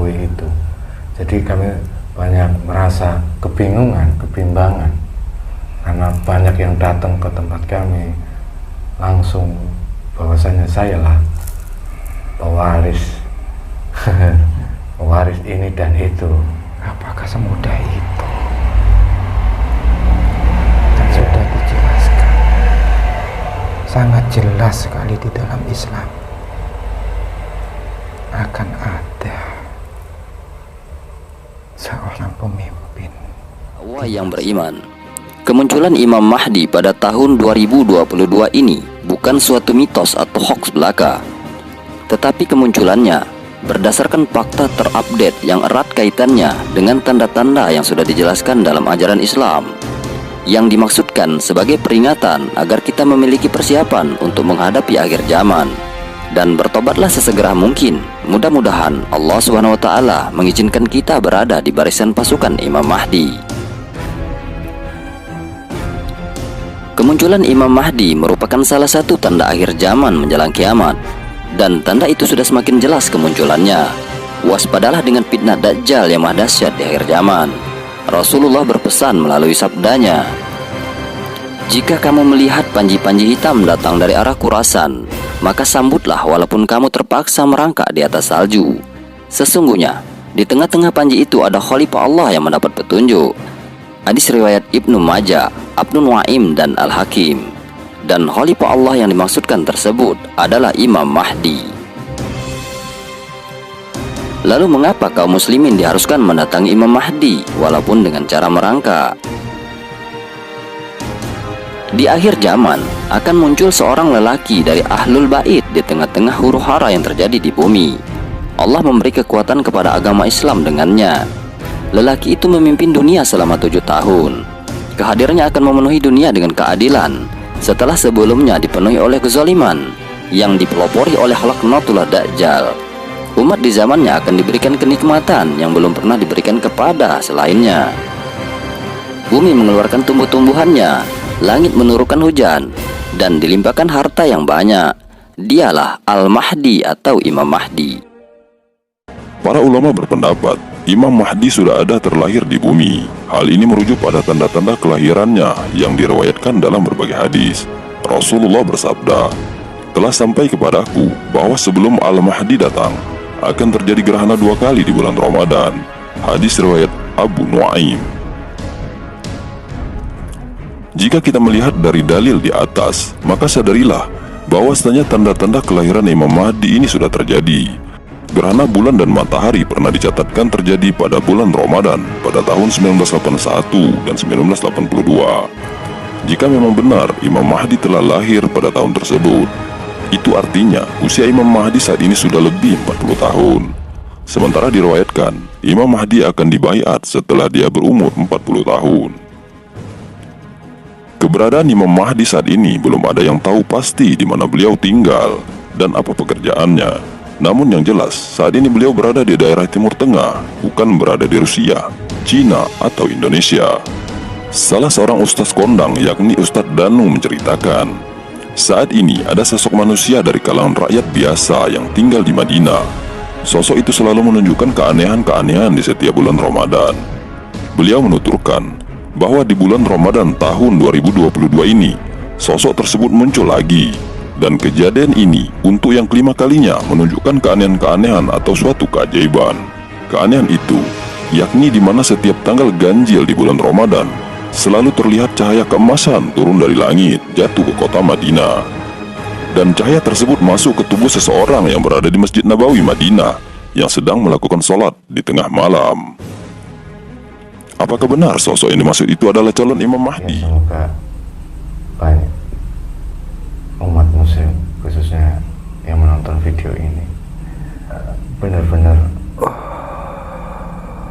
menemui itu. Jadi kami banyak merasa kebimbangan karena banyak yang datang ke tempat kami langsung bahwasanya sayalah pewaris pewaris ini dan itu. Apakah semudah itu? Dan sudah dijelaskan sangat jelas sekali di dalam Islam akan ada seorang pemimpin yang beriman. Kemunculan Imam Mahdi pada tahun 2022 ini bukan suatu mitos atau hoax belaka, tetapi kemunculannya berdasarkan fakta terupdate yang erat kaitannya dengan tanda-tanda yang sudah dijelaskan dalam ajaran Islam, yang dimaksudkan sebagai peringatan agar kita memiliki persiapan untuk menghadapi akhir zaman dan bertobatlah sesegera mungkin. Mudah-mudahan Allah SWT mengizinkan kita berada di barisan pasukan Imam Mahdi. Kemunculan Imam Mahdi merupakan salah satu tanda akhir zaman menjelang kiamat, dan tanda itu sudah semakin jelas kemunculannya. Waspadalah dengan fitnah Dajjal yang maha dahsyat di akhir zaman. Rasulullah berpesan melalui sabdanya, "Jika kamu melihat panji-panji hitam datang dari arah Khurasan, maka sambutlah walaupun kamu terpaksa merangkak di atas salju. Sesungguhnya di tengah-tengah panji itu ada khalifah Allah yang mendapat petunjuk." Hadis riwayat Ibnu Majah, Ibnu Nuaim dan Al-Hakim. Dan khalifah Allah yang dimaksudkan tersebut adalah Imam Mahdi. Lalu mengapa kaum muslimin diharuskan mendatangi Imam Mahdi walaupun dengan cara merangkak? Di akhir zaman akan muncul seorang lelaki dari Ahlul Bait di tengah-tengah huru-hara yang terjadi di bumi. Allah memberi kekuatan kepada agama Islam dengannya. Lelaki itu memimpin dunia selama 7 tahun. Kehadirannya akan memenuhi dunia dengan keadilan setelah sebelumnya dipenuhi oleh kezaliman yang dipelopori oleh laknatullah Dajjal. Umat di zamannya akan diberikan kenikmatan yang belum pernah diberikan kepada selainnya. Bumi mengeluarkan tumbuh-tumbuhannya, langit menurunkan hujan, dan dilimpahkan harta yang banyak. Dialah Al-Mahdi atau Imam Mahdi. Para ulama berpendapat Imam Mahdi sudah ada terlahir di bumi. Hal ini merujuk pada tanda-tanda kelahirannya yang diriwayatkan dalam berbagai hadis. Rasulullah bersabda, "Telah sampai kepadaku bahwa sebelum Al-Mahdi datang akan terjadi gerhana 2 kali di bulan Ramadan." Hadis riwayat Abu Nuaim. Jika kita melihat dari dalil di atas, maka sadarilah bahwasanya tanda-tanda kelahiran Imam Mahdi ini sudah terjadi. Gerhana bulan dan matahari pernah dicatatkan terjadi pada bulan Ramadan pada tahun 1981 dan 1982. Jika memang benar Imam Mahdi telah lahir pada tahun tersebut, itu artinya usia Imam Mahdi saat ini sudah lebih 40 tahun. Sementara diriwayatkan Imam Mahdi akan dibaiat setelah dia berumur 40 tahun. Keberadaan Imam Mahdi saat ini belum ada yang tahu pasti di mana beliau tinggal dan apa pekerjaannya. Namun yang jelas, saat ini beliau berada di daerah Timur Tengah, bukan berada di Rusia, Cina, atau Indonesia. Salah seorang ustaz kondang, yakni Ustadz Danu, menceritakan, saat ini ada sosok manusia dari kalangan rakyat biasa yang tinggal di Madinah. Sosok itu selalu menunjukkan keanehan-keanehan di setiap bulan Ramadan. Beliau menuturkan bahwa di bulan Ramadan tahun 2022 ini, sosok tersebut muncul lagi. Dan kejadian ini untuk yang kelima kalinya menunjukkan keanehan-keanehan atau suatu keajaiban. Keanehan itu yakni di mana setiap tanggal ganjil di bulan Ramadan selalu terlihat cahaya keemasan turun dari langit jatuh ke kota Madinah. Dan cahaya tersebut masuk ke tubuh seseorang yang berada di Masjid Nabawi Madinah yang sedang melakukan sholat di tengah malam. Apakah benar sosok yang dimaksud itu adalah calon Imam Mahdi? Ya, semoga banyak umat muslim khususnya yang menonton video ini benar-benar,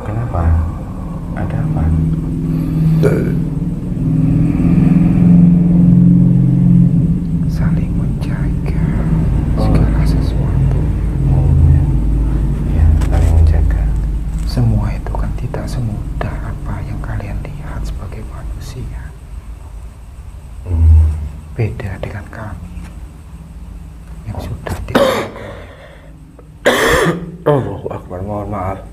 kenapa? Ada apa? saling menjaga segala sesuatu. Ya, saling menjaga. Semua itu kan tidak semudah apa yang kalian lihat sebagai manusia. Beda dengan kami yang sudah Allahu Akbar, mohon Maaf,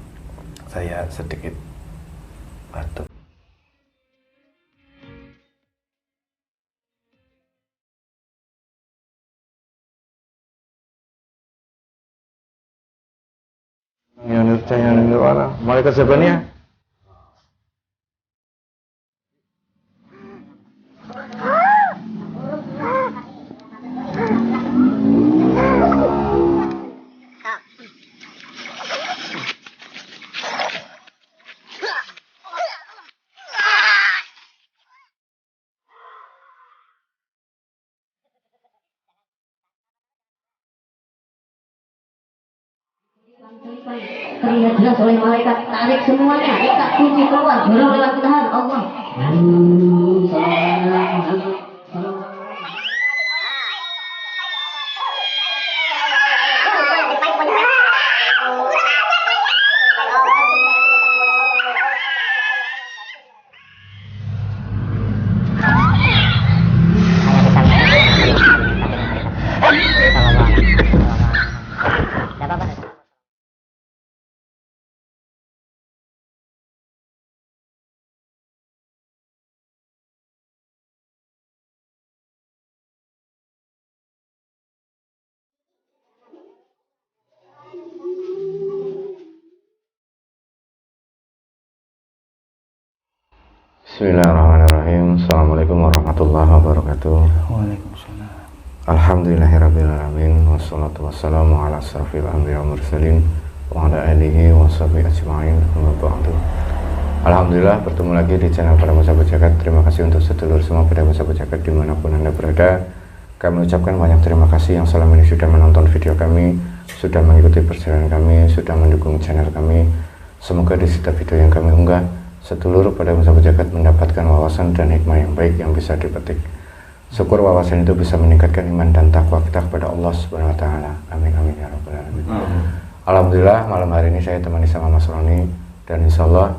saya sedikit batuk. Jangan mana? Malaikat sebenarnya. Terlihat jelas oleh malaikat, tarik semuanya, ikat kunci keluar, dorong dalam tahan Allah. Bismillahirrahmanirrahim. Assalamualaikum warahmatullahi wabarakatuh. Waalaikumsalam. Alhamdulillahirrabbilalamin. Wassalatu wassalamu ala asrafil anbiya wal mursalin wa ala alihi wa sahbihi ajma'in. Amma ba'du. Alhamdulillah, bertemu lagi di channel Pada Masa Jagat. Terima kasih untuk sedulur semua Pada Masa Jagat dimanapun Anda berada. Kami ucapkan banyak terima kasih yang selama ini sudah menonton video kami, sudah mengikuti perjalanan kami, sudah mendukung channel kami. Semoga di setiap video yang kami unggah, sedulur Pada Masa Jagat mendapatkan wawasan dan hikmah yang baik yang bisa dipetik. Syukur wawasan itu bisa meningkatkan iman dan takwa kita kepada Allah Subhanahu wa taala. Amin amin ya rabbal alamin. Alhamdulillah, malam hari ini saya temani sama Mas Roni, dan insya Allah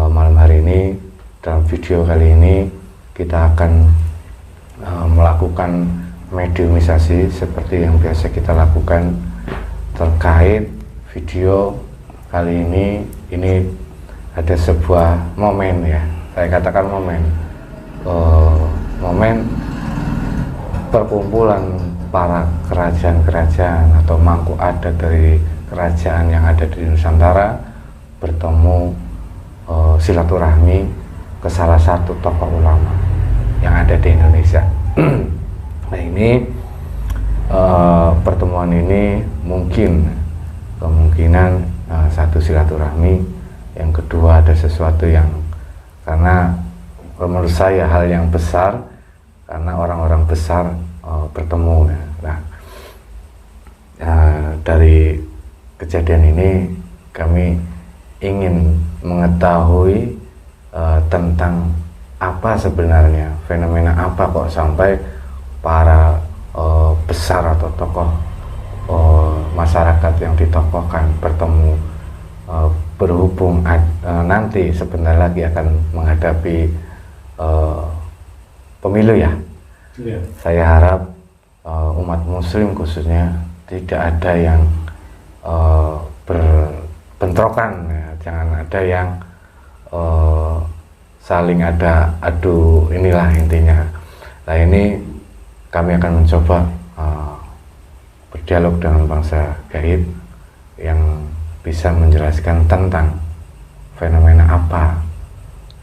malam hari ini dalam video kali ini kita akan melakukan mediumisasi seperti yang biasa kita lakukan terkait video kali ini. Ini ada sebuah momen, ya, saya katakan momen perkumpulan para kerajaan-kerajaan atau mangku adat dari kerajaan yang ada di Nusantara bertemu silaturahmi ke salah satu tokoh ulama yang ada di Indonesia. Nah, ini pertemuan ini kemungkinan satu silaturahmi, yang kedua ada sesuatu yang, karena menurut saya hal yang besar, karena orang-orang besar bertemu. Nah, dari kejadian ini kami ingin mengetahui tentang apa sebenarnya, fenomena apa kok sampai para besar atau tokoh masyarakat yang ditokohkan bertemu, berhubung nanti sebentar lagi akan menghadapi pemilu, ya. Saya harap umat muslim khususnya tidak ada yang berbentrokan, ya. Jangan ada yang saling adu inilah intinya. Nah, ini kami akan mencoba berdialog dengan bangsa gaib yang bisa menjelaskan tentang fenomena apa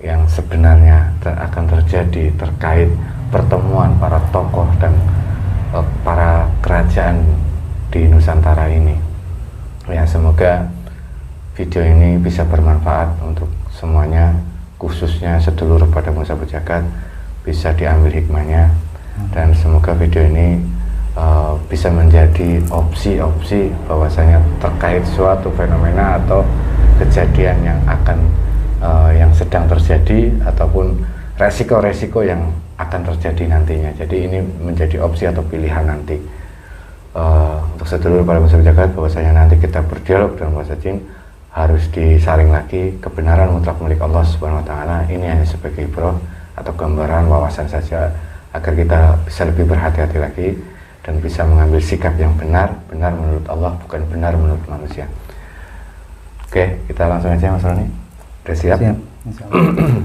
yang sebenarnya akan terjadi terkait pertemuan para tokoh dan para kerajaan di Nusantara ini. Ya, semoga video ini bisa bermanfaat untuk semuanya, khususnya sedulur Pada Masa Jagat bisa diambil hikmahnya, dan semoga video ini bisa menjadi opsi-opsi bahwasanya terkait suatu fenomena atau kejadian yang yang sedang terjadi ataupun resiko-resiko yang akan terjadi nantinya. Jadi ini menjadi opsi atau pilihan nanti untuk sedulur Pada Masa Jagat, bahwasanya nanti kita berdialog dengan bahasa jin harus disaring lagi. Kebenaran mutlak milik Allah Subhanahu wa taala. Ini hanya sebagai ibrah atau gambaran wawasan saja, agar kita bisa lebih berhati-hati lagi dan bisa mengambil sikap yang benar menurut Allah, bukan benar menurut manusia. Oke, kita langsung aja Mas Roni. Udah siap? Siap. Insya Allah.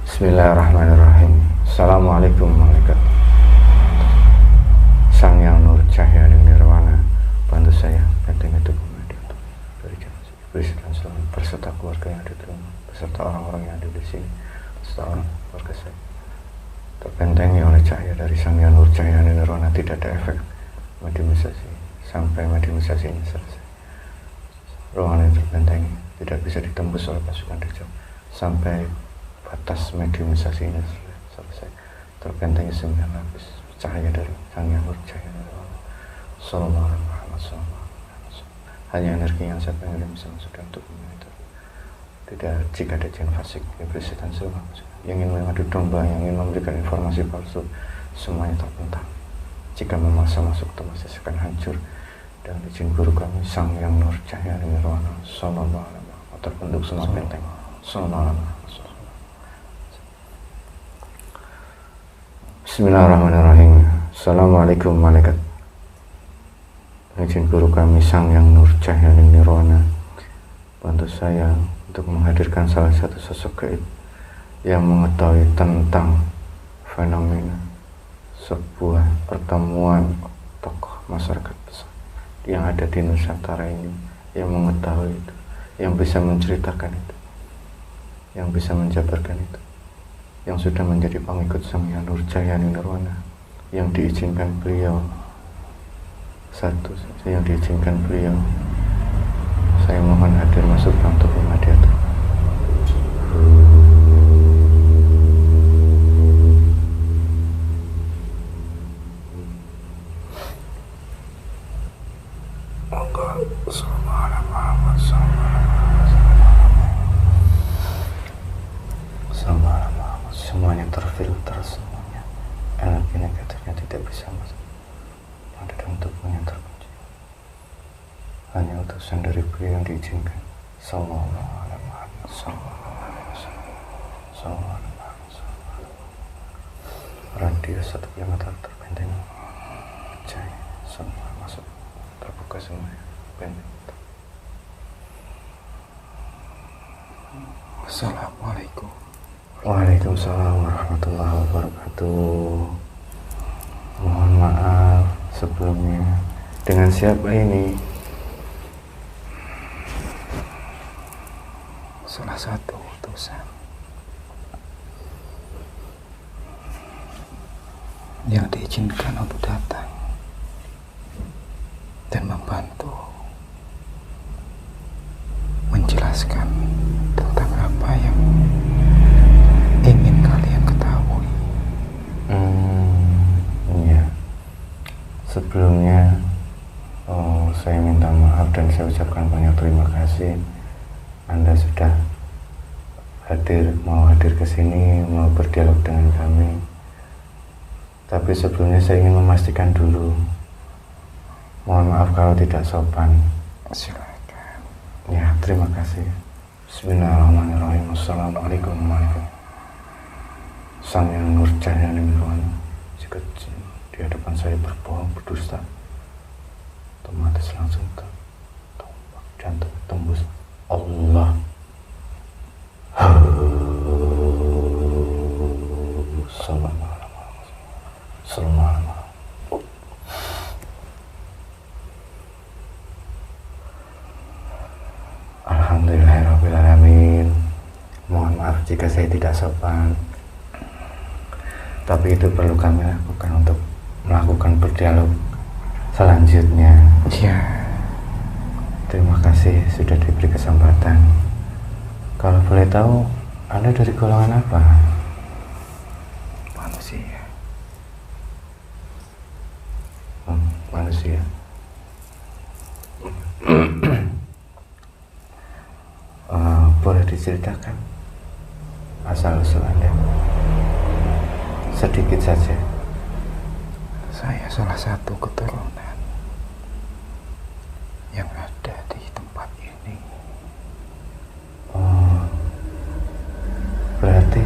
Bismillahirrahmanirrahim. Assalamualaikum warahmatullahi wabarakatuh. Sang Yang Nur Cahya dan Nirwana, bantu saya benteng itu kemudian dari jalan iblis dan selalu beserta keluarga yang ada di rumah, beserta orang-orang yang ada di sini, beserta orang keluarga saya. Terbentengi oleh cahaya dari Sang Yang Nur Cahya dan Nirwana, tidak ada efek mediumisasi sampai mediumisasi ini selesai. Ruangan yang terbentengi tidak bisa ditembus oleh pasukan Dajjal sampai batas mediumisasi ini selesai. Terbentengi 9 lapis cahaya dari Sang Yang Nur Cahya Sallallahu alaihi wasallam. Hanya energi yang saya pengen bisa masuk dalam tubuhnya itu. Tidak, jika ada jin fasik, iblis, setan semua yang ingin mengadu domba, yang ingin memberikan informasi palsu, semuanya terbentang. Jika memaksa masuk tempat saya akan hancur dengan izin guru kami Sang Yang Nur Cahya Nirwana Sallallahu alaihi wasallam, terbentuk semua benteng Sallallahu alaihi wasallam. Bismillahirrahmanirrahim. Assalamualaikum malaikat. Izin guru kami Sang Yang Nur Cahya Nirwana, bantu saya untuk menghadirkan salah satu sosok gaib yang mengetahui tentang fenomena sebuah pertemuan tokoh masyarakat besar yang ada di Nusantara ini, yang mengetahui itu, yang bisa menceritakan itu, yang bisa menjabarkan itu, yang sudah menjadi pengikut Sang Yang Nur Cahya Nirwana, yang diizinkan beliau, satu saja yang diizinkan beliau. Saya mohon hadir masuk dalam tubuh Madiatur. Semuanya terfilter, semuanya energi negatifnya tidak bisa masuk. Ada dalam tubuh yang terkunci. Hanya utusan dari beliau yang diizinkan. Sallallahu alaihi wasallam. Radius 1 kilometer terbenteng cahaya semua masuk, terbuka semuanya benteng. Assalamualaikum. Waalaikumsalam warahmatullahi wabarakatuh. Mohon maaf sebelumnya. Dengan siapa ini? Salah satu utusan yang diizinkan untuk datang dan membantu menjelaskan tentang apa yang ingin kalian ketahui. Iya. Sebelumnya saya minta maaf dan saya ucapkan banyak terima kasih. Anda sudah mau hadir ke sini, mau berdialog dengan kami. Tapi sebelumnya saya ingin memastikan dulu. Mohon maaf kalau tidak sopan. Silakan. Ya, terima kasih. Bismillahirrahmanirrahim. Assalamualaikum warahmatullahi wabarakatuh. Sang Yang Nur Cahya Nirwana, jika di hadapan saya berbohong, berdusta, otomatis langsung tombak jantung tembus Allah. Alhamdulillahirrahmanirrahim. Mohon maaf jika saya tidak sopan, tapi itu perlu kami lakukan untuk melakukan berdialog selanjutnya. Ya, Terima kasih sudah diberi kesempatan. Kalau boleh tahu, Anda dari golongan apa? manusia. Manusia. Boleh diceritakan asal-usul Anda? Sedikit saja. Saya salah satu keturunan yang ada di tempat ini. Berarti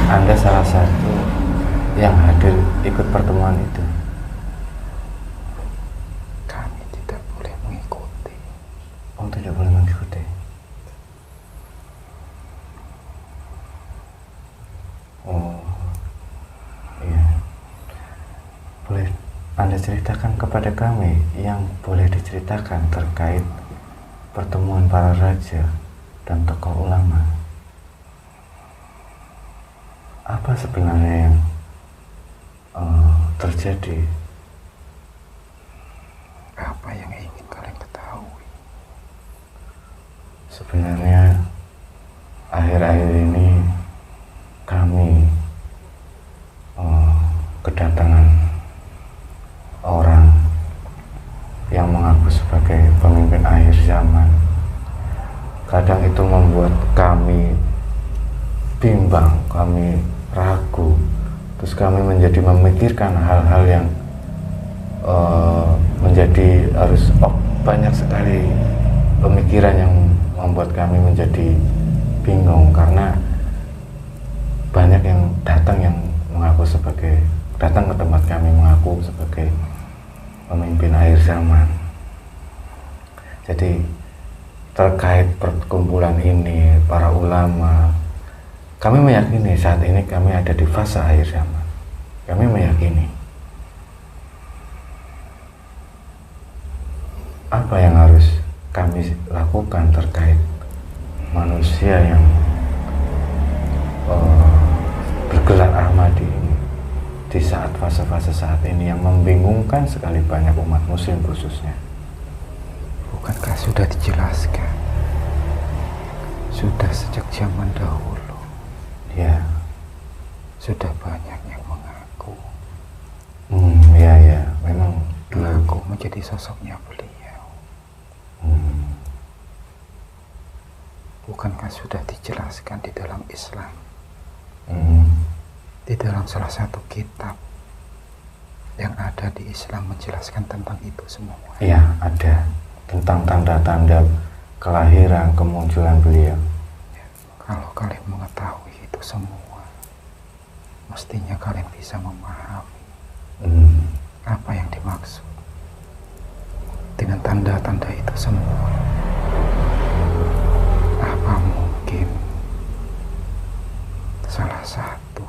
Anda salah satu yang hadir ikut pertemuan itu. Kami Anda ceritakan kepada kami yang boleh diceritakan terkait pertemuan para raja dan tokoh ulama. Apa sebenarnya yang terjadi? Apa yang ingin kalian ketahui? Sebenarnya akhir-akhir ini kami kedatangan orang yang mengaku sebagai pemimpin akhir zaman. Kadang itu membuat kami bimbang, kami ragu, terus kami menjadi memikirkan hal-hal yang menjadi harus banyak sekali pemikiran yang membuat kami menjadi bingung, karena banyak yang datang yang mengaku datang ke tempat kami mengaku sebagai pemimpin akhir zaman. Jadi terkait perkumpulan ini, para ulama, kami meyakini saat ini kami ada di fase akhir zaman. Kami meyakini apa yang harus kami lakukan terkait manusia yang bergelar Ahmadi ini di saat fase-fase saat ini yang membingungkan sekali banyak umat muslim khususnya. Bukankah sudah dijelaskan? Sudah sejak zaman dahulu. Ya. Sudah banyak yang mengaku. Ya, memang mengaku menjadi sosoknya beliau. Bukankah sudah dijelaskan di dalam Islam? Di dalam salah satu kitab yang ada di Islam menjelaskan tentang itu semua. Iya, ada tentang tanda-tanda kelahiran, kemunculan beliau. Ya, kalau kalian mengetahui itu semua, mestinya kalian bisa memahami apa yang dimaksud dengan tanda-tanda itu semua. Apa mungkin salah satu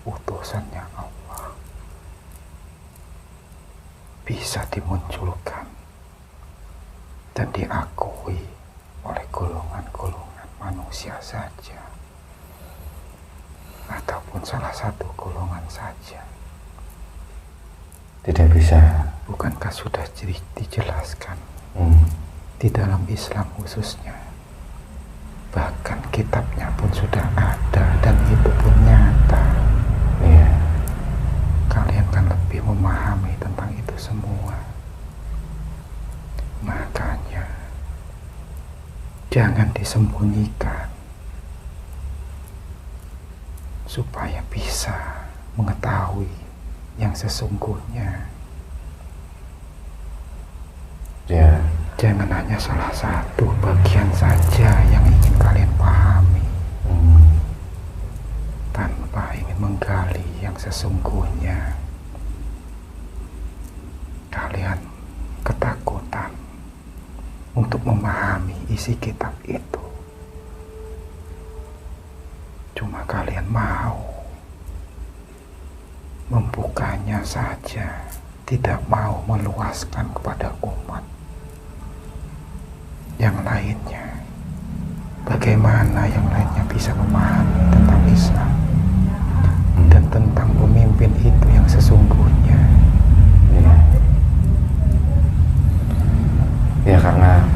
utusannya Allah bisa dimunculkan dan diakui oleh golongan-golongan manusia saja, ataupun salah satu golongan saja? Tidak bisa. Bukankah sudah dijelaskan di dalam Islam khususnya? Bahkan kitabnya pun sudah ada dan itu pun nyata. Iya. Kalian kan lebih memahami tentang itu semua. Makanya jangan disembunyikan supaya bisa mengetahui yang sesungguhnya. Ya. Jangan hanya salah satu bagian saja yang ingin kalian pahami, tanpa ingin menggali yang sesungguhnya. Kalian ketakutan untuk memahami isi kitab itu. Cuma kalian mau membukanya saja, tidak mau meluaskan kepada umat yang lainnya. Bagaimana yang lainnya bisa memahami tentang Islam dan tentang pemimpin itu yang sesungguhnya? Ya karena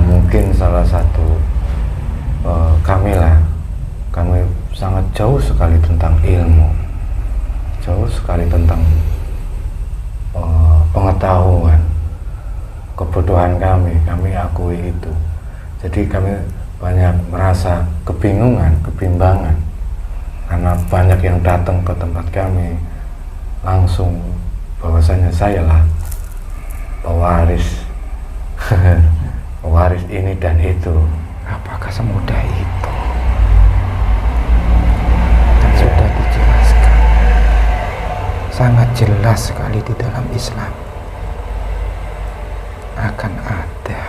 mungkin salah satu kami sangat jauh sekali tentang ilmu, jauh sekali tentang pengetahuan. Kebodohan kami akui itu. Jadi kami banyak merasa kebingungan, kebimbangan, karena banyak yang datang ke tempat kami langsung bahwasanya sayalah pewaris pewaris ini dan itu. Apakah semudah itu? Dan sudah dijelaskan sangat jelas sekali di dalam Islam, akan ada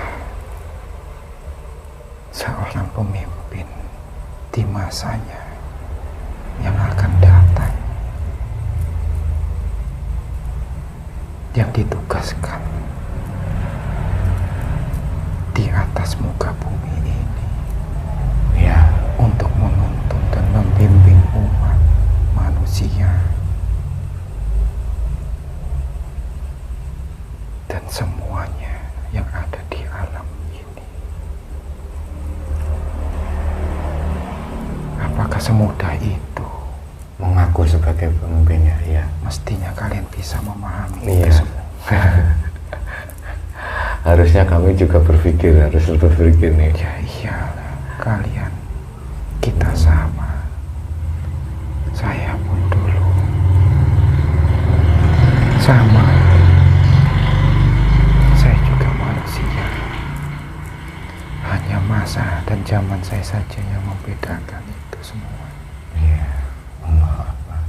seorang pemimpin di masanya yang akan datang, ditugaskan di atas muka bumi ini Ya, untuk menuntun dan membimbing umat manusia dan semuanya yang ada di alam ini. Apakah semudah itu? mengaku sebagai pemimpinnya, ya. Mestinya kalian bisa memahami Iya. itu semua. Harusnya kami juga harus berpikir nih. Ya iyalah, kalian, kita sama. Saya pun dulu sama. Saya juga manusia. Hanya masa dan zaman saya saja yang membedakan itu semua. Iya, Allah Akbar.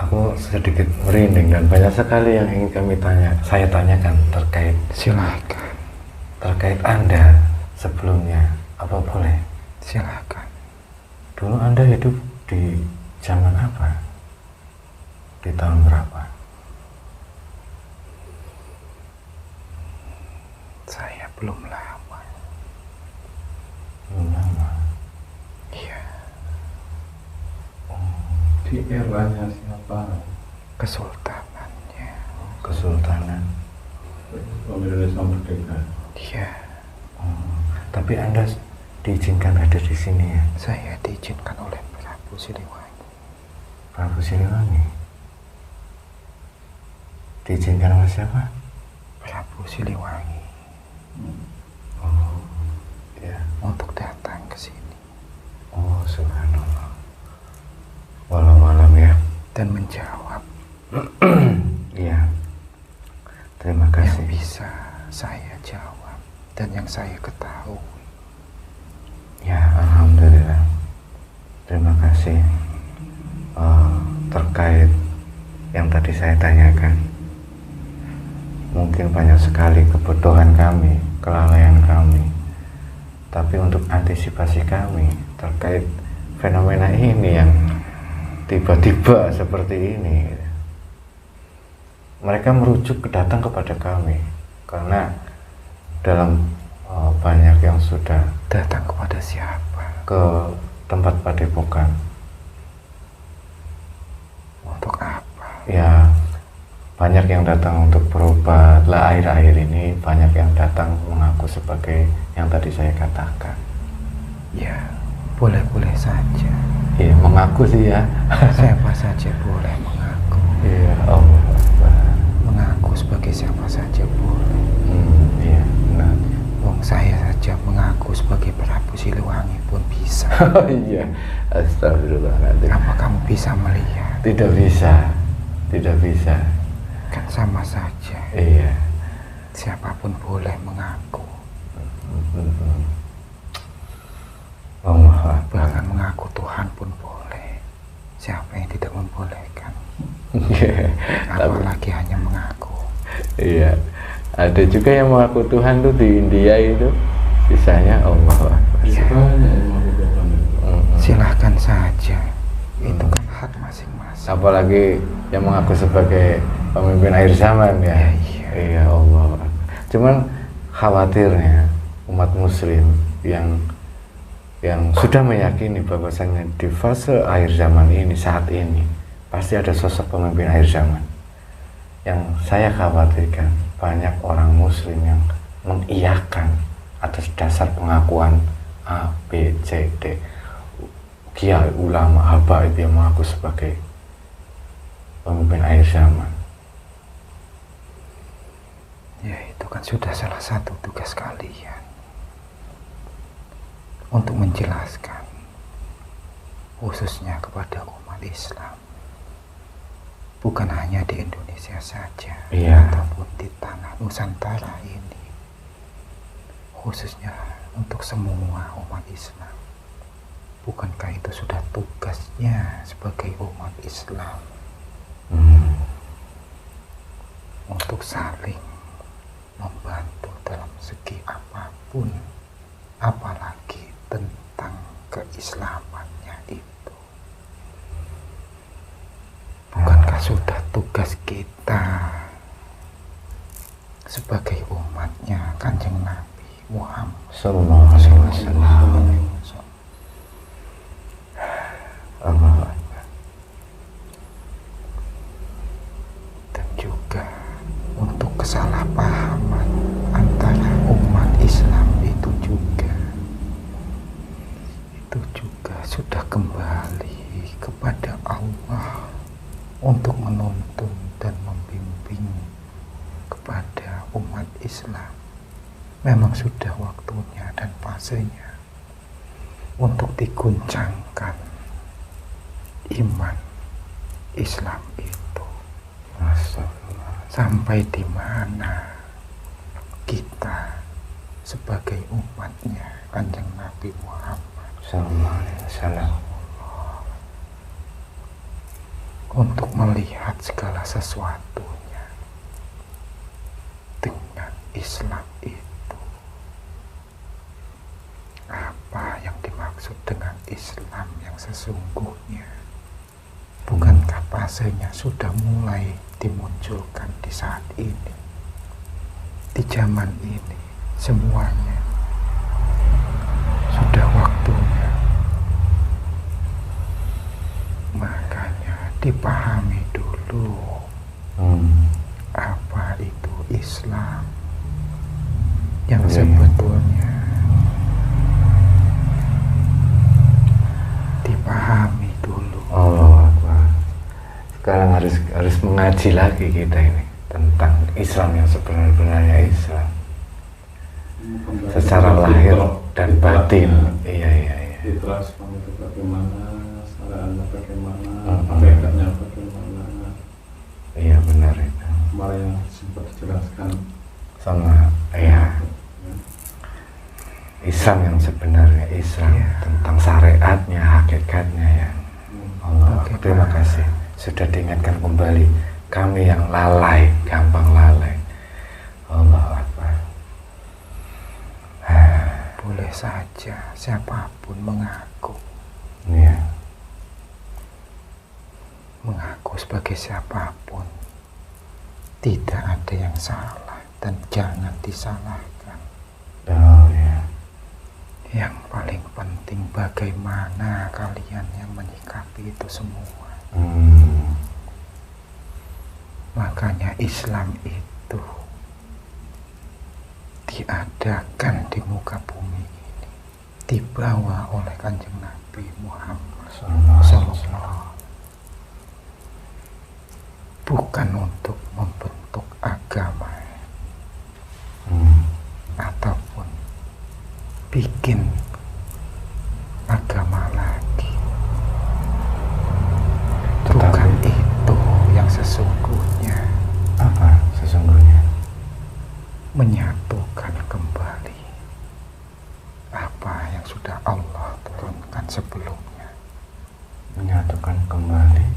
Aku sedikit merinding dan banyak sekali yang ingin saya tanyakan Silakan, terkait Anda sebelumnya. Apa boleh? silakan. Dulu Anda hidup di zaman apa? Di tahun berapa? Saya belum lama. Belum lama. Iya, Di eranya siapa? kesultanannya. Kesultanan. Indonesia merdeka. Iya, Tapi Anda diizinkan ada di sini ya, saya diizinkan oleh Prabu Siliwangi. Prabu Siliwangi. Diizinkan oleh siapa? Prabu Siliwangi Ya. untuk datang ke sini Oh, subhanallah. Walau malam ya. dan menjawab Iya. Terima yang kasih. bisa saya jawab dan yang saya ketahui. Ya, alhamdulillah. Terima kasih. Terkait yang tadi saya tanyakan, mungkin banyak sekali kebodohan kami, kelalaian kami. Tapi untuk antisipasi kami terkait fenomena ini yang tiba-tiba seperti ini, mereka datang kepada kami karena dalam banyak yang sudah Datang kepada siapa? ke tempat padepokan. Untuk apa? Ya, banyak yang datang untuk berobat. Lah, akhir-akhir ini banyak yang datang mengaku sebagai yang tadi saya katakan. Ya, boleh-boleh saja. Iya, mengaku sih ya. Siapa saja boleh mengaku. Iya, Allah Akbar. Mengaku sebagai siapa saja boleh. Iya, benar. Wong saya saja mengaku sebagai Prabu Siliwangi pun bisa. Oh iya, astagfirullahaladzim. Apa kamu bisa melihat? Tidak bisa, tidak bisa. Kan sama saja. Iya. Siapapun boleh mengaku. Allah Akbar. Bahkan mengaku Tuhan pun boleh. Siapa yang tidak membolehkan? Iya. Apalagi hanya mengaku. Iya. Ada juga yang mengaku Tuhan tuh di India itu. Sisanya Allah Akbar. Ya, silahkan saja. Itu kan hak masing-masing. Apalagi yang mengaku sebagai pemimpin akhir zaman ya. Iya, Allah Akbar. Cuman khawatirnya umat muslim yang sudah meyakini bahwasanya di fase akhir zaman ini, saat ini pasti ada sosok pemimpin akhir zaman. Yang saya khawatirkan banyak orang muslim yang mengiyakan atas dasar pengakuan A, B, C, D, kiai, ulama, habaib yang mengaku sebagai pemimpin akhir zaman. Ya, itu kan sudah salah satu tugas kalian untuk menjelaskan, khususnya kepada umat Islam, bukan hanya di Indonesia saja, Iya. ataupun di tanah Nusantara ini, khususnya untuk semua umat Islam. Bukankah itu sudah tugasnya sebagai umat Islam untuk saling membantu dalam segi apapun, apalagi tentang keislamannya itu. Bukankah sudah tugas kita sebagai umatnya Kanjeng Nabi Muhammad Sallallahu alaihi wasallam. Allahu Akbar. Dan juga untuk kesalahpahaman antara umat Islam itu juga sudah kembali kepada Allah untuk menuntun dan membimbing kepada umat Islam. Memang sudah waktunya dan fasenya untuk diguncangkan iman Islam itu. Sampai di mana kita sebagai umatnya Kanjeng Nabi Muhammad Sallallahu alaihi wasallam untuk melihat segala sesuatunya dengan Islam itu. Apa yang dimaksud dengan Islam yang sesungguhnya? Bukankah fasenya sudah mulai dimunculkan di saat ini, di zaman ini? Semuanya sudah waktunya. Makanya dipahami dulu apa itu Islam yang sebetulnya. Dipahami dulu. Allahu Akbar. Sekarang harus mengaji lagi kita ini tentang Islam yang sebenarnya Islam secara lahir dan batin. Iya. Fitrah itu bagaimana, syariatnya bagaimana, hakikatnya bagaimana. Iya benar itu. Kemarin yang sempat dijelaskan Sama Islam yang sebenarnya Islam tentang syariatnya, hakikatnya ya. Allah, terima kasih sudah diingatkan kembali. Kami yang lalai, gampang lalai. Allah Akbar. Boleh saja siapapun mengaku sebagai siapapun, tidak ada yang salah dan jangan disalahkan. Oh ya. Yang paling penting bagaimana kalian yang menyikapi itu semua. Makanya Islam itu diadakan di muka bumi ini, dibawa oleh Kanjeng Nabi Muhammad SAW, bukan untuk membentuk agama ataupun bikin agama lagi. Bukan itu yang sesungguhnya. Apa sesungguhnya? Menyatukan kembali apa yang sudah Allah turunkan sebelumnya. Menyatukan kembali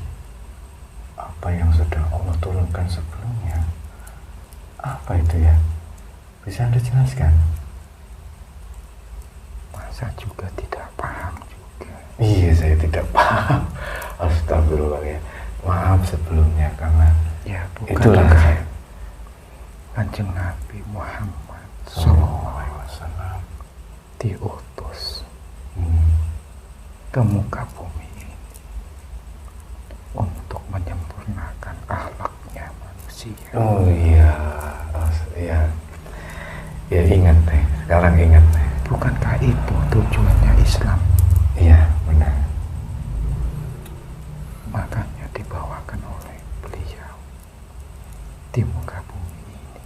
apa yang sudah Allah turunkan sebelumnya. Apa itu ya? Bisa Anda jelaskan? Masa juga tidak paham juga. Iya, saya tidak paham. Astagfirullah ya. Maaf sebelumnya karena itulah saya. Kanjeng Nabi Muhammad SAW diutus ke muka bumi ini untuk menyempurnakan akhlaknya manusia. Oh iya, ya ingat deh. Sekarang ingat deh. Bukankah itu tujuannya Islam? Iya benar. Makanya dibawakan oleh beliau di muka bumi ini,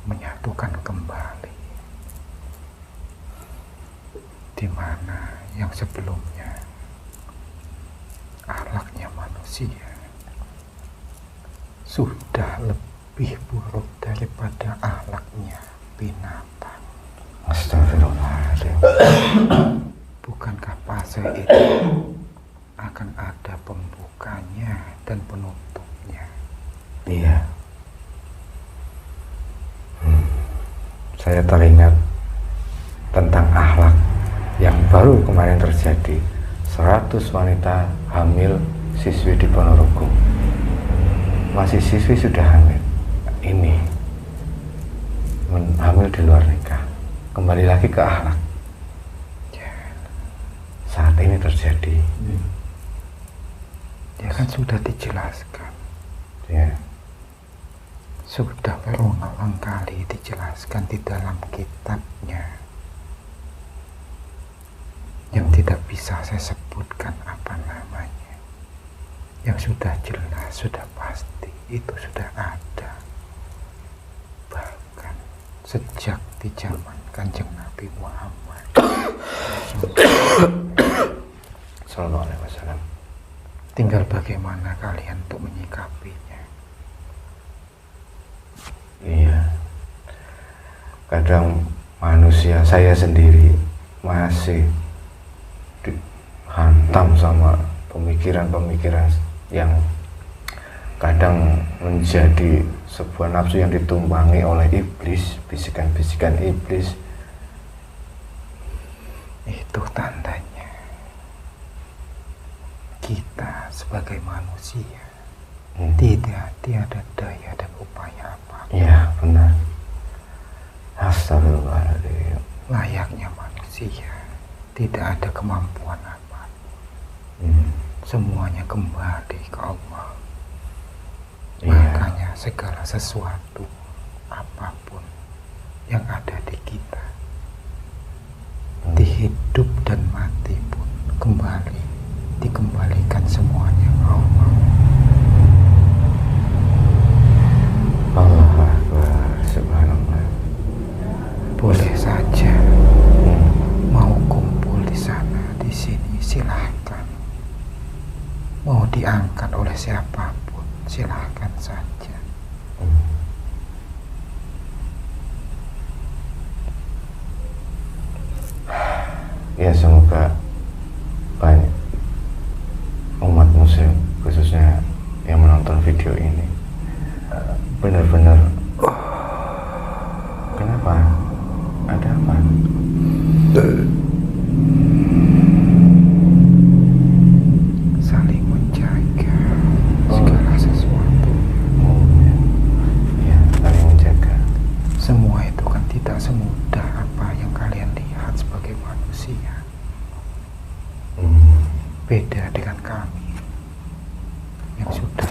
menyatukan kembali di mana yang sebelumnya akhlaknya manusia sudah lebih buruk daripada akhlaknya binatang. Astagfirullahaladzim. Bukankah fase itu akan ada pembukanya dan penutupnya? Iya. Saya teringat tentang akhlak yang baru kemarin terjadi. 100 wanita hamil siswi di Ponorogo. masih siswi sudah hamil, ini hamil di luar nikah, kembali lagi ke akhlak. Saat ini terjadi, ya kan sudah dijelaskan, ya, sudah berulang kali dijelaskan di dalam kitabnya yang tidak bisa saya sebutkan apa namanya, yang sudah jelas, sudah pasti, itu sudah ada bahkan sejak di zaman Kanjeng Nabi Muhammad Sallallahu Alaihi Wasallam. tinggal bagaimana kalian untuk menyikapinya. Iya, kadang manusia, saya sendiri masih dihantam sama pemikiran-pemikiran yang kadang menjadi sebuah nafsu yang ditumpangi oleh iblis, bisikan-bisikan iblis. Itu tandanya kita sebagai manusia tiada daya dan upaya apa Iya, benar. Astagfirullahaladzim. layaknya manusia, tidak ada kemampuan apa, semuanya kembali ke Allah. Iya. Makanya segala sesuatu apapun yang ada di kita, di hidup dan mati pun dikembalikan semuanya ke Allah. Allah Akbar, subhanallah. Boleh saja mau kumpul di sana, di sini, silahkan. Mau diangkat oleh siapapun, silahkan saja. Ya, semoga banyak umat muslim, khususnya yang menonton video ini, benar-benar. Kenapa? Ada apa? Saling menjaga segala sesuatu. Ya, saling menjaga. Semua itu kan tidak semudah apa yang kalian lihat sebagai manusia. Beda dengan kami yang sudah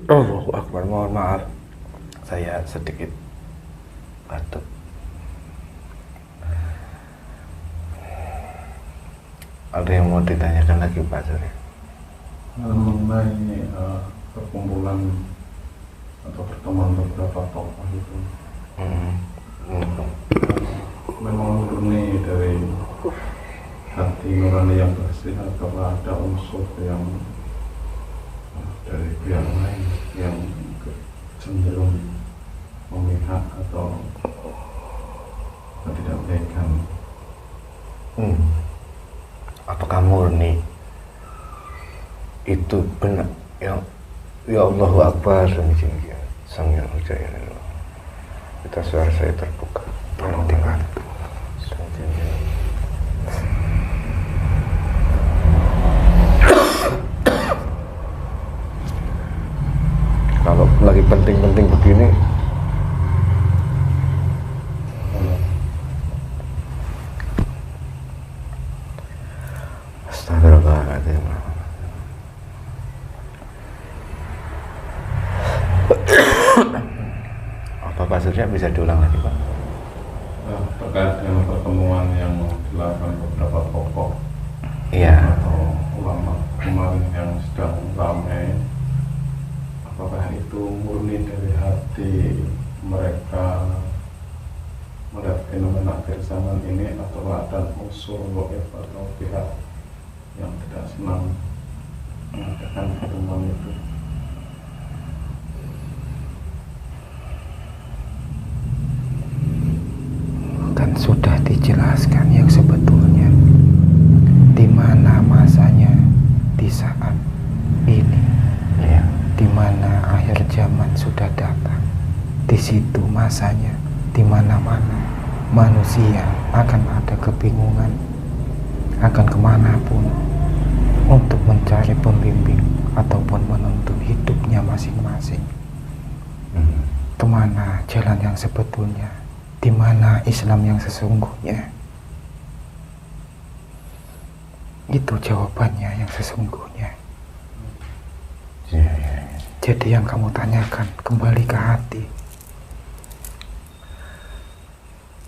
Allahu Akbar, mohon maaf, saya sedikit batuk. Ada yang mau ditanyakan lagi Pak Surya? Mengenai perkumpulan atau pertemuan beberapa tokoh itu, memang murni dari hati nurani yang bersih atau ada unsur yang dari pihak lain yang cenderung memihak atau tidak baikkan? Apakah murni itu benar? Ya Allahu Akbar, Samyal Hujaya. Kita suara saya terbuka. tolong dibantu. Kalau lagi penting-penting begini, astagfirullahaladzim. Apa Pak Surya bisa diulang lagi Pak? Terkait dengan pertemuan yang dilakukan beberapa tokoh Iya. atau ulama kemarin yang sedang ramai, apakah itu murni dari hati mereka melihat fenomena akhir zaman ini, atau ada unsur goib atau pihak yang tidak senang mengadakan pertemuan itu? Kan sudah dijelaskan yang sebetulnya di mana masanya di saat ini, Iya. di mana akhir zaman sudah datang. Di situ masanya, di mana-mana manusia akan ada kebingungan, akan kemanapun untuk mencari pembimbing ataupun masing-masing. Kemana jalan yang sebetulnya? Di mana Islam yang sesungguhnya? Itu jawabannya yang sesungguhnya. Jadi yang kamu tanyakan kembali ke hati.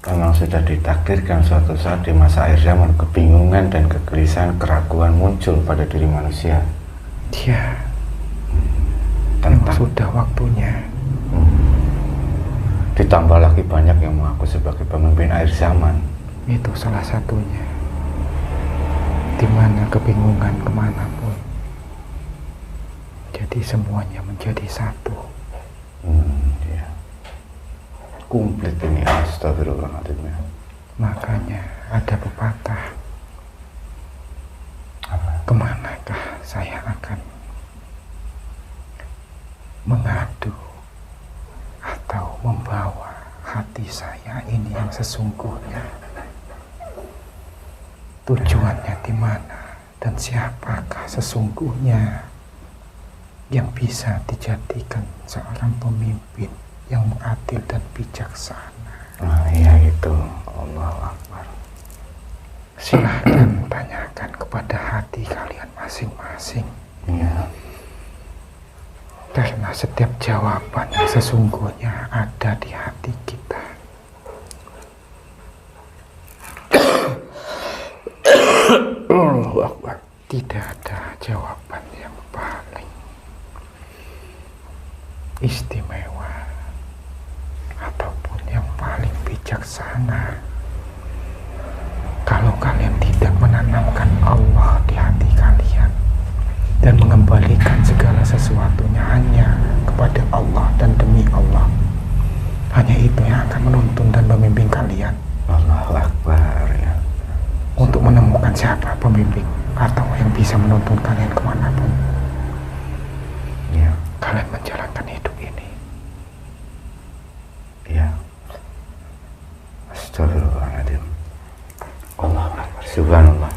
Memang sudah ditakdirkan suatu saat di masa akhir zaman kebingungan dan kegelisahan, keraguan muncul pada diri manusia. Ya, memang sudah waktunya. Ditambah lagi banyak yang mengaku sebagai pemimpin akhir zaman. Itu salah satunya. Dimana kebingungan kemanapun. Jadi semuanya menjadi satu. Ya. Komplit ini, astagfirullahaladzim. Makanya ada pepatah. Kemanakah saya akan mengadu atau membawa hati saya ini yang sesungguhnya? Tujuannya di mana dan siapakah sesungguhnya yang bisa dijadikan seorang pemimpin yang adil dan bijaksana? Iya itu, Allahu Akbar. Silahkan tanyakan kepada hati kalian masing-masing. Iya. Karena setiap jawaban yang sesungguhnya ada di hati kita. Allahu Akbar. Tidak ada jawaban yang paling istimewa ataupun yang paling bijaksana kalau kalian tidak menanamkan Allah di hati kalian dan mengembalikan segala sesuatunya hanya kepada Allah dan demi Allah. Hanya itu yang akan menuntun dan memimpin kalian. Allahu Akbar ya. Untuk menemukan siapa pemimpin atau yang bisa menuntun kalian kemanapun. Ya. Kalian menjalankan hidup ini. Ya. Astagfirullahaladzim. Allahu Akbar. Subhanallah.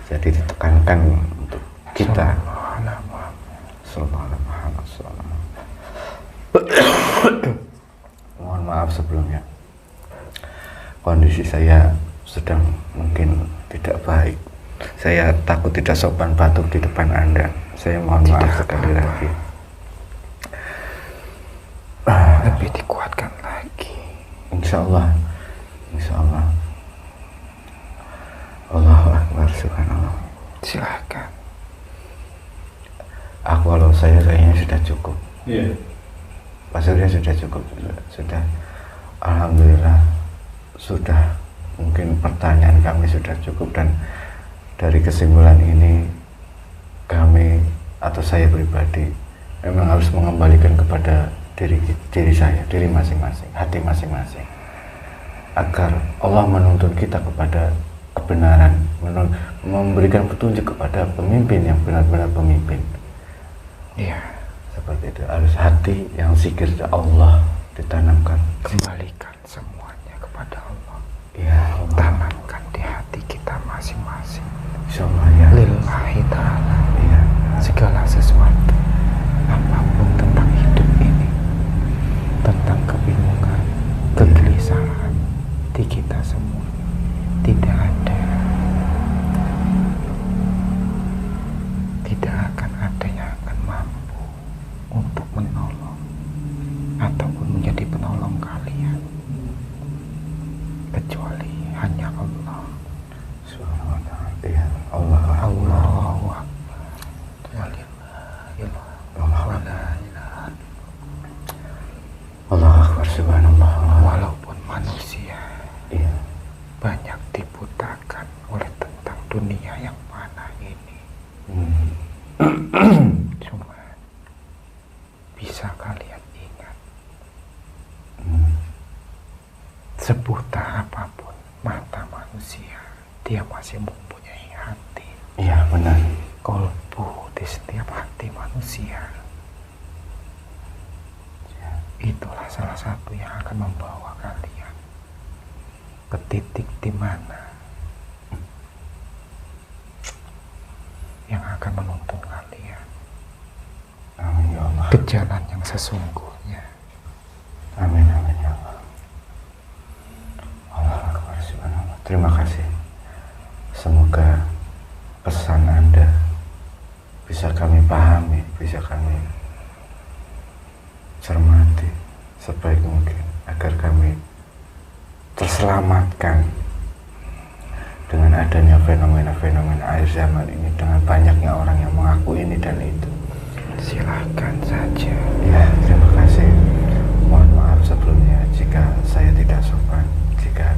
Jadi ditekankan untuk kita. Mohon maaf sebelumnya. Kondisi saya sedang mungkin tidak baik. Saya takut tidak sopan batuk di depan Anda. Saya mohon maaf sekali lagi. Lebih dikuatkan lagi. Insya Allah. Insya Allah. Allahu Akbar. Subhanallah. Silahkan. Kalau saya kayaknya sudah cukup. Iya. Pak Surya sudah cukup. Sudah. Alhamdulillah. Sudah. Mungkin pertanyaan kami sudah cukup, dan dari kesimpulan ini kami atau saya pribadi memang harus mengembalikan kepada diri saya, diri masing-masing, hati masing-masing, agar Allah menuntun kita kepada kebenaran, memberikan petunjuk kepada pemimpin yang benar-benar pemimpin. Iya, seperti itu. Harus hati yang zikir Allah ditanamkan. Kembalikan semuanya kepada Allah. Ya Allah. Tanamkan di hati kita masing-masing. Insyaallah ya. Lillahi ta'ala. Ya. Segala sesuatu, apapun tentang hidup ini, tentang kebingungan, kegelisahan di kita semua, tidak akan ada yang akan mampu untuk menolong ataupun menjadi penolong kalian kecuali hanya Allah. Subhanallah. Ya Allah. Allahu Akbar. Allahu Akbar. Subhanallah. Walaupun manusia Iya. banyak dibutakan oleh tentang dunia yang mana ini, cuma bisa kalian ingat, sebuta apapun mata manusia, dia masih mempunyai hati. Iya benar. Kolbu di setiap hati manusia. Itulah salah satu yang akan membawa kalian ke titik di mana yang akan menuntun kalian. Amin ya Allah. ke jalan yang sesungguhnya. Amin, amin ya Allah. Allah Akbar, subhanallah. Terima kasih. Semoga pesan Anda bisa kami pahami, bisa kami cermati sebaik mungkin agar kami terselamatkan dengan adanya fenomena-fenomena akhir zaman ini, dengan banyaknya orang yang mengaku ini dan itu. Silahkan saja. Ya, terima kasih. Mohon maaf sebelumnya jika saya tidak sopan, jika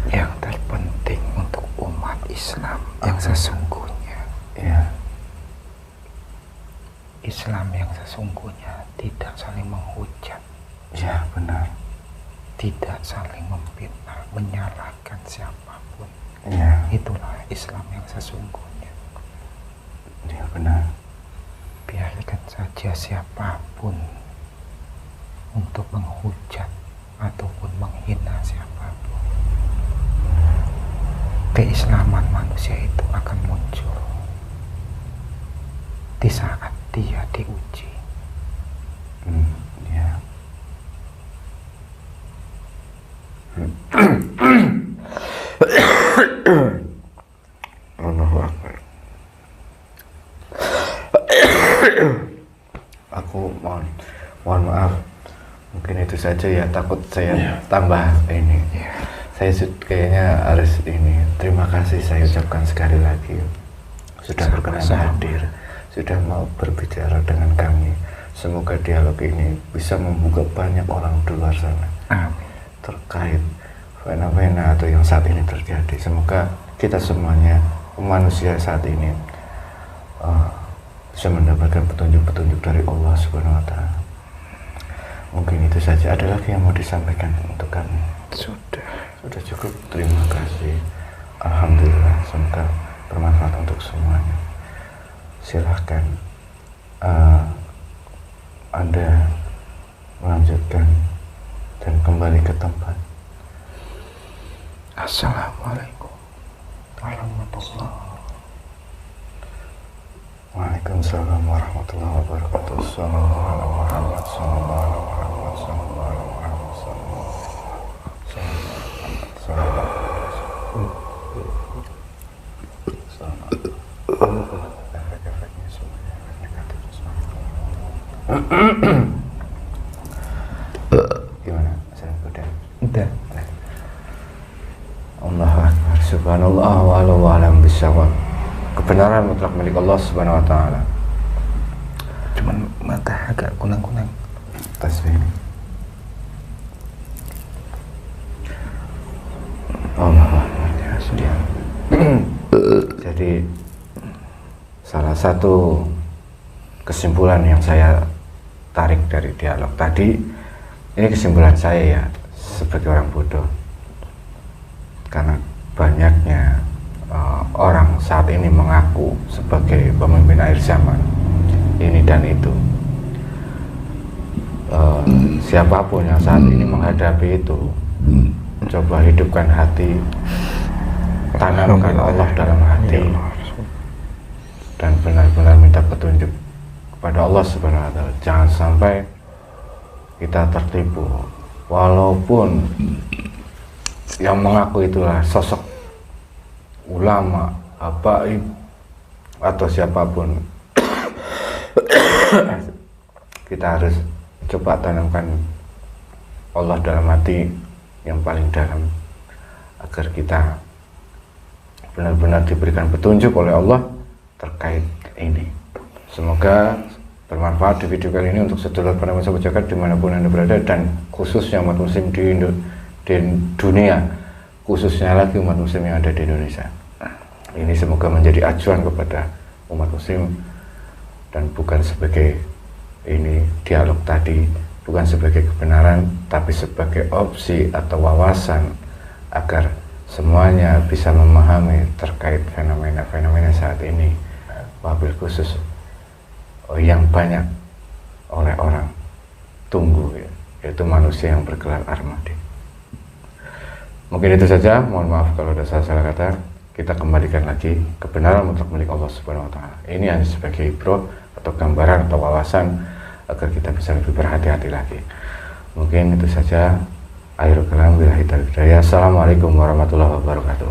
Yang terpenting untuk umat Islam yang sesungguhnya, ya, Islam yang sesungguhnya tidak saling menghujat, ya benar, tidak saling memfitnah, menyalahkan siapapun. ya, Itulah Islam yang sesungguhnya. ya benar. Biarkan saja siapapun untuk menghujat ataupun menghina siapapun. Keislaman manusia itu akan muncul di saat dia diuji. Ya. Allahu Akbar. Aku mohon maaf. Mungkin itu saja ya, takut saya tambah ini. Saya kayaknya harus ini. Terima kasih saya ucapkan sekali lagi. Sudah berkenan hadir, sudah mau berbicara dengan kami. Semoga dialog ini bisa membuka banyak orang di luar sana. Amin. Terkait fenomena atau yang saat ini terjadi. Semoga kita semuanya manusia saat ini bisa mendapatkan petunjuk-petunjuk dari Allah Subhanahu wa Ta'ala. Mungkin itu saja. Ada lagi yang mau disampaikan untuk kami? Sudah cukup. Terima kasih. Alhamdulillah, semoga bermanfaat untuk semuanya. Silahkan Anda melanjutkan dan kembali ke tempat. Assalamualaikum warahmatullahi wabarakatuh. Waalaikumsalam warahmatullahi wabarakatuh. Sallallahu alaihi Muhammad, sallallahu alaihi Muhammad, sallallahu alaihi Muhammad, sallallahu Gimana? Udah. Allahu Akbar, subhanallah wa alam bisawab. Kebenaran mutlak milik Allah Subhanahu wa Ta'ala. Cuman mata agak kunang-kunang. Tasbih. Allahu Akbar, ya sudah. Jadi salah satu kesimpulan yang saya tarik dari dialog tadi, ini kesimpulan saya ya sebagai orang bodoh, karena banyaknya orang saat ini mengaku sebagai pemimpin akhir zaman ini dan itu. Siapapun yang saat ini menghadapi itu, coba hidupkan hati, tanamkan Allah dalam hati, dan benar-benar minta petunjuk kepada Allah Subhanahu wa Ta'ala. Jangan sampai kita tertipu, walaupun yang mengaku itulah sosok ulama, habaib, atau siapapun. Kita harus coba tanamkan Allah dalam hati yang paling dalam, agar kita benar-benar diberikan petunjuk oleh Allah terkait ini. Semoga bermanfaat di video kali ini untuk sedulur pendengar sahabat jagat dimanapun Anda berada, dan khususnya umat muslim di dunia, khususnya lagi umat muslim yang ada di Indonesia. Ini semoga menjadi acuan kepada umat muslim, dan bukan sebagai ini dialog tadi, bukan sebagai kebenaran, tapi sebagai opsi atau wawasan agar semuanya bisa memahami terkait fenomena-fenomena saat ini, wabil khusus yang banyak oleh orang tunggu, yaitu manusia yang bergelar Ahmadi. Mungkin itu saja, mohon maaf kalau ada salah kata. Kita kembalikan lagi kebenaran mutlak milik Allah Subhanahu wa Ta'ala. Ini hanya sebagai ibrah atau gambaran atau wawasan agar kita bisa lebih berhati-hati lagi. Mungkin itu saja. Akhirul kalam, billahi taufiq. Assalamualaikum warahmatullahi wabarakatuh.